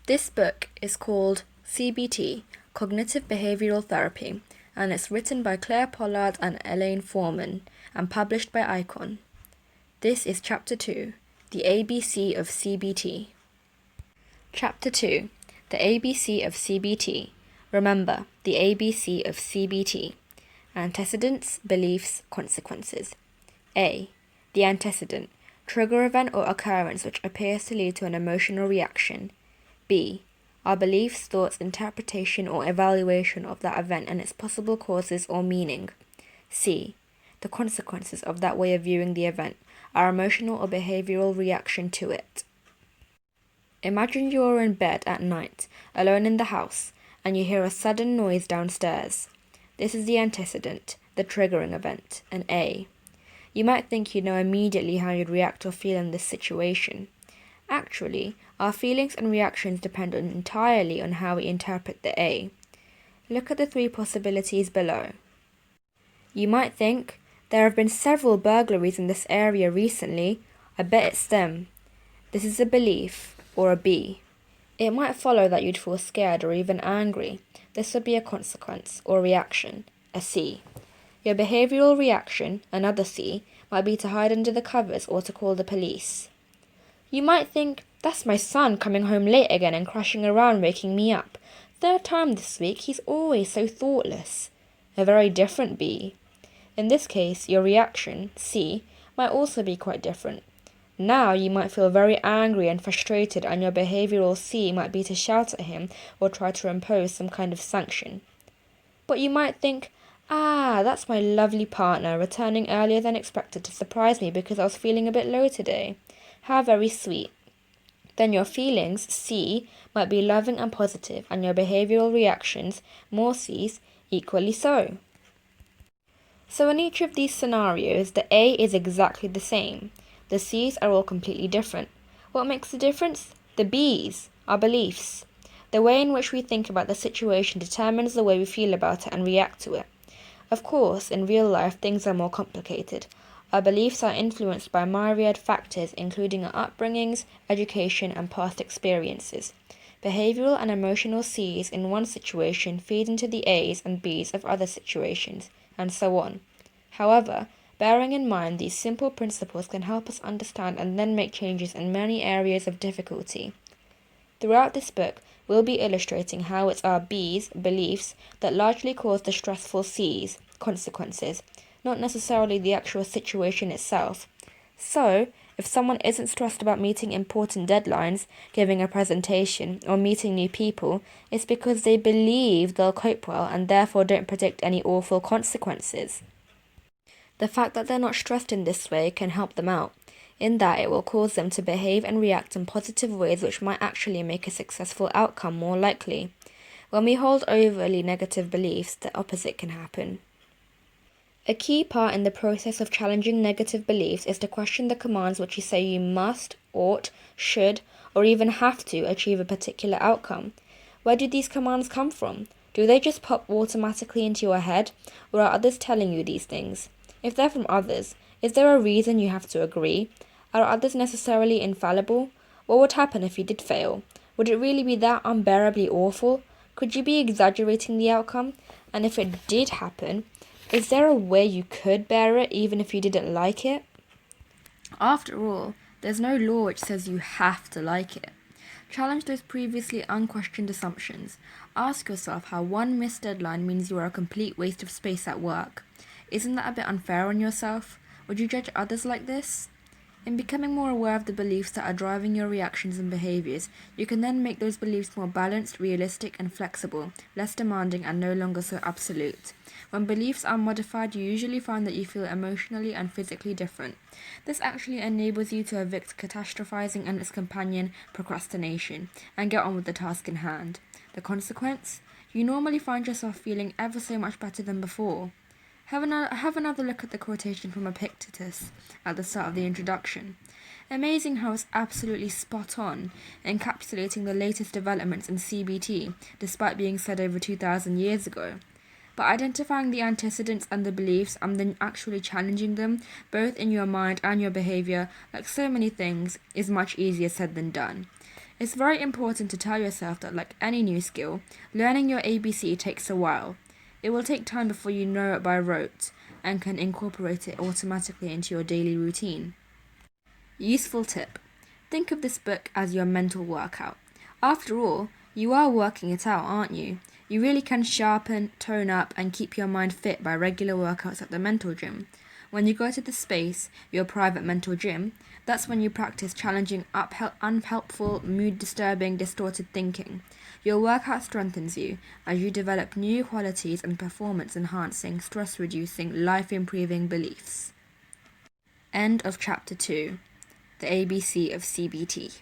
This book is called CBT, Cognitive Behavioral Therapy, and it's written by Claire Pollard and Elaine Foreman and published by Icon. This is Chapter 2, The ABC of CBT. Chapter 2, The ABC of CBT. Remember, the ABC of CBT. Antecedents, beliefs, consequences. A. The antecedent, trigger event or occurrence which appears to lead to an emotional reaction. B. Our beliefs, thoughts, interpretation or evaluation of that event and its possible causes or meaning. C. The consequences of that way of viewing the event, our emotional or behavioral reaction to it. Imagine you are in bed at night, alone in the house, and you hear a sudden noise downstairs. This is the antecedent, the triggering event, an A. You might think you know immediately how you'd react or feel in this situation. Actually, our feelings and reactions depend entirely on how we interpret the A. Look at the three possibilities below. You might think, there have been several burglaries in this area recently. I bet it's them. This is a belief, or a B. It might follow that you'd feel scared or even angry. This would be a consequence, or reaction, a C. Your behavioral reaction, another C, might be to hide under the covers or to call the police. You might think, that's my son coming home late again and crashing around waking me up. Third time this week, he's always so thoughtless. A very different B. In this case, your reaction, C, might also be quite different. Now you might feel very angry and frustrated, and your behavioral C might be to shout at him or try to impose some kind of sanction. But you might think, that's my lovely partner returning earlier than expected to surprise me because I was feeling a bit low today. How very sweet. Then your feelings, C, might be loving and positive, and your behavioral reactions, more C's, equally so. So in each of these scenarios, the A is exactly the same. The C's are all completely different. What makes the difference? The B's, our beliefs. The way in which we think about the situation determines the way we feel about it and react to it. Of course, in real life, things are more complicated. Our beliefs are influenced by myriad factors, including our upbringings, education, and past experiences. Behavioral and emotional C's in one situation feed into the A's and B's of other situations, and so on. However, bearing in mind these simple principles can help us understand and then make changes in many areas of difficulty. Throughout this book, we'll be illustrating how it's our B's, beliefs, that largely cause the stressful C's, consequences, not necessarily the actual situation itself. So, if someone isn't stressed about meeting important deadlines, giving a presentation, or meeting new people, it's because they believe they'll cope well and therefore don't predict any awful consequences. The fact that they're not stressed in this way can help them out, in that it will cause them to behave and react in positive ways which might actually make a successful outcome more likely. When we hold overly negative beliefs, the opposite can happen. A key part in the process of challenging negative beliefs is to question the commands which you say you must, ought, should, or even have to achieve a particular outcome. Where do these commands come from? Do they just pop automatically into your head, or are others telling you these things? If they're from others, is there a reason you have to agree? Are others necessarily infallible? What would happen if you did fail? Would it really be that unbearably awful? Could you be exaggerating the outcome? And if it did happen, is there a way you could bear it even if you didn't like it? After all, there's no law which says you have to like it. Challenge those previously unquestioned assumptions. Ask yourself how one missed deadline means you are a complete waste of space at work. Isn't that a bit unfair on yourself? Would you judge others like this? In becoming more aware of the beliefs that are driving your reactions and behaviors, you can then make those beliefs more balanced, realistic, and flexible, less demanding, and no longer so absolute. When beliefs are modified, you usually find that you feel emotionally and physically different. This actually enables you to evict catastrophizing and its companion, procrastination, and get on with the task in hand. The consequence? You normally find yourself feeling ever so much better than before. Have another look at the quotation from Epictetus at the start of the introduction. Amazing how it's absolutely spot on, encapsulating the latest developments in CBT, despite being said over 2,000 years ago. But identifying the antecedents and the beliefs and then actually challenging them, both in your mind and your behavior, like so many things, is much easier said than done. It's very important to tell yourself that, like any new skill, learning your ABC takes a while. It will take time before you know it by rote and can incorporate it automatically into your daily routine. Useful tip. Think of this book as your mental workout. After all, you are working it out, aren't you? You really can sharpen, tone up, and keep your mind fit by regular workouts at the mental gym. When you go to the space, your private mental gym, that's when you practice challenging unhelpful, mood-disturbing, distorted thinking. Your workout strengthens you as you develop new qualities and performance-enhancing, stress-reducing, life-improving beliefs. End of Chapter 2. The ABC of CBT.